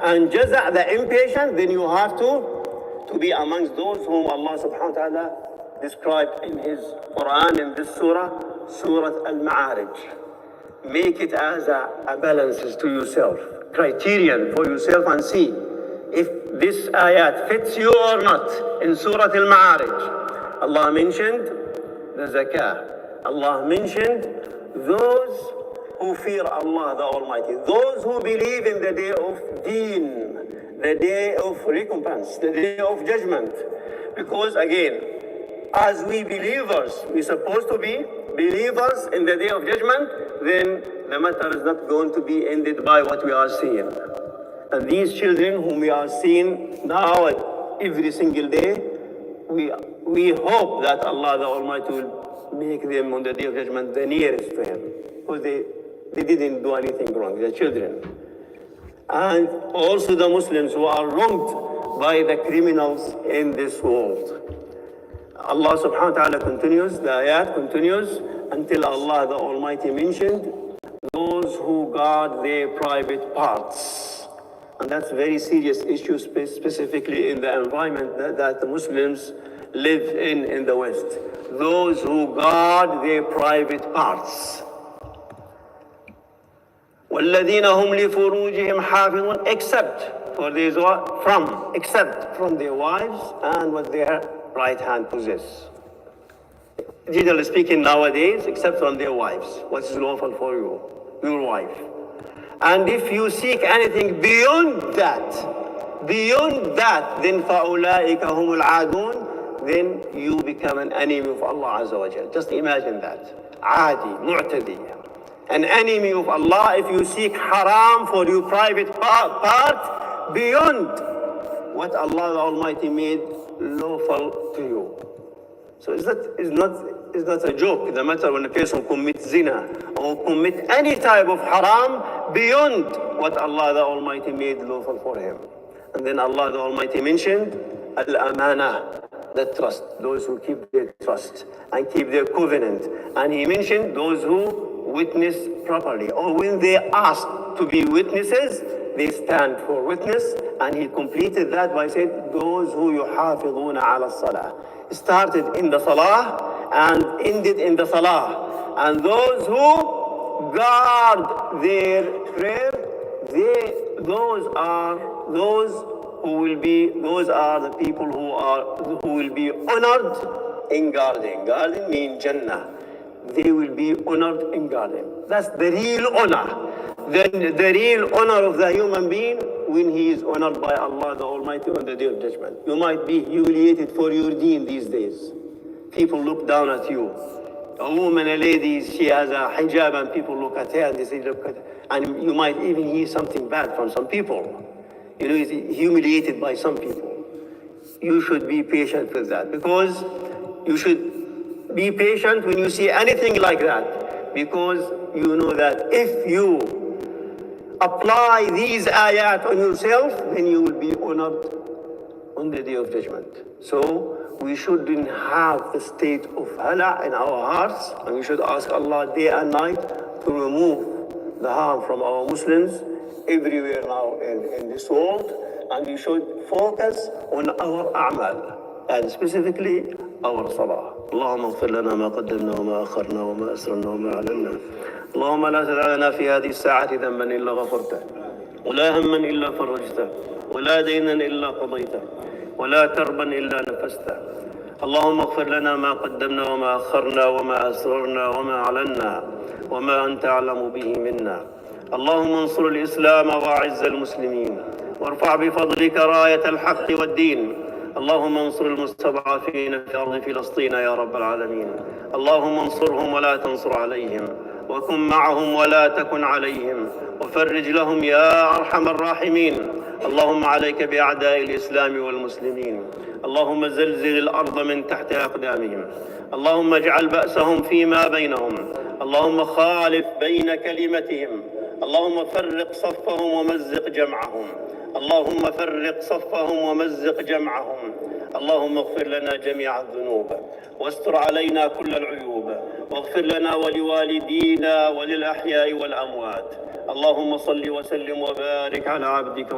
and jaza', the impatient, then you have to be amongst those whom Allah subhanahu wa ta'ala described in His Quran, in this surah, Surah Al-Ma'arij. Make it as a balance to yourself, criterion for yourself, and see if this ayat fits you or not. In Surah Al-Ma'arij, Allah mentioned the zakah. Allah mentioned those who fear Allah the Almighty, those who believe in the day of deen, the day of recompense, the day of judgment. Because again, as we believers, we're supposed to be believers in the day of judgment, then the matter is not going to be ended by what we are seeing. And these children whom we are seeing now every single day, we hope that Allah the Almighty will make them on the day of judgment the nearest to Him, because they didn't do anything wrong, the children. And also the Muslims who are wronged by the criminals in this world. Allah subhanahu wa ta'ala continues, the ayat continues, until Allah the Almighty mentioned those who guard their private parts. And that's a very serious issue, specifically in the environment that the Muslims live in the West. Those who guard their private parts. وَالَّذِينَ هُمْ لِفُرُوجِهِمْ حَافِظُونَ, except from their wives and what their right hand possess. Generally speaking nowadays, except from their wives. What is lawful for you? Your wife. And if you seek anything beyond that, then فَأُولَٰئِكَ هُمُ الْعَادُونَ, then you become an enemy of Allah Azza wa Jal. Just imagine that. Adi, mu'tadi. An enemy of Allah if you seek haram for your private part beyond what Allah the Almighty made lawful to you. So it's not a joke. The matter when a person commits zina or commit any type of haram beyond what Allah the Almighty made lawful for him. And then Allah the Almighty mentioned al-amana, the trust, those who keep their trust and keep their covenant. And He mentioned those who witness properly, or when they asked to be witnesses, they stand for witness. And He completed that by saying, those who yuhafiduna ala salah, started in the salah and ended in the salah. And those who guard their prayer, those are the people who will be honored in guarding. Guarding means Jannah. They will be honored in guarding. That's the real honor. The real honor of the human being when he is honored by Allah the Almighty on the day of judgment. You might be humiliated for your deen these days. People look down at you. A woman, a lady, she has a hijab and people look at her and they say, look at her. And you might even hear something bad from some people. You know, he's humiliated by some people. You should be patient with that, because you should be patient when you see anything like that, because you know that if you apply these ayat on yourself, then you will be honored on the day of judgment. So we shouldn't have the state of hala in our hearts, and we should ask Allah day and night to remove the harm from our Muslims everywhere now in this world. And we should focus on our a'mal, and specifically our salah. اللهم اغفر لنا ما قدمنا وما أخرنا وما أسررنا وما أعلنا. اللهم لا تدع لنا في هذه الساعة ذنبا إلا غفرته، ولا هما إلا فرجته، ولا دينا إلا قضيته، ولا كربا إلا نفسته. اللهم اغفر لنا ما قدمنا وما أخرنا وما أسررنا وما أعلنا وما أنت أعلم به منا. اللهم انصر الإسلام وأعز المسلمين، وارفع بفضلك راية الحق والدين. اللهم انصر المستضعفين في أرض فلسطين يا رب العالمين. اللهم انصرهم ولا تنصر عليهم، وكن معهم ولا تكن عليهم، وفرج لهم يا أرحم الراحمين. اللهم عليك بأعداء الإسلام والمسلمين. اللهم زلزل الأرض من تحت أقدامهم. اللهم اجعل بأسهم فيما بينهم. اللهم خالف بين كلمتهم. اللهم فرق صفهم ومزق جمعهم. اللهم فرق صفهم ومزق جمعهم. اللهم اغفر لنا جميع الذنوب، واستر علينا كل العيوب، واغفر لنا ولوالدينا وللأحياء والأموات. اللهم صل وسلم وبارك على عبدك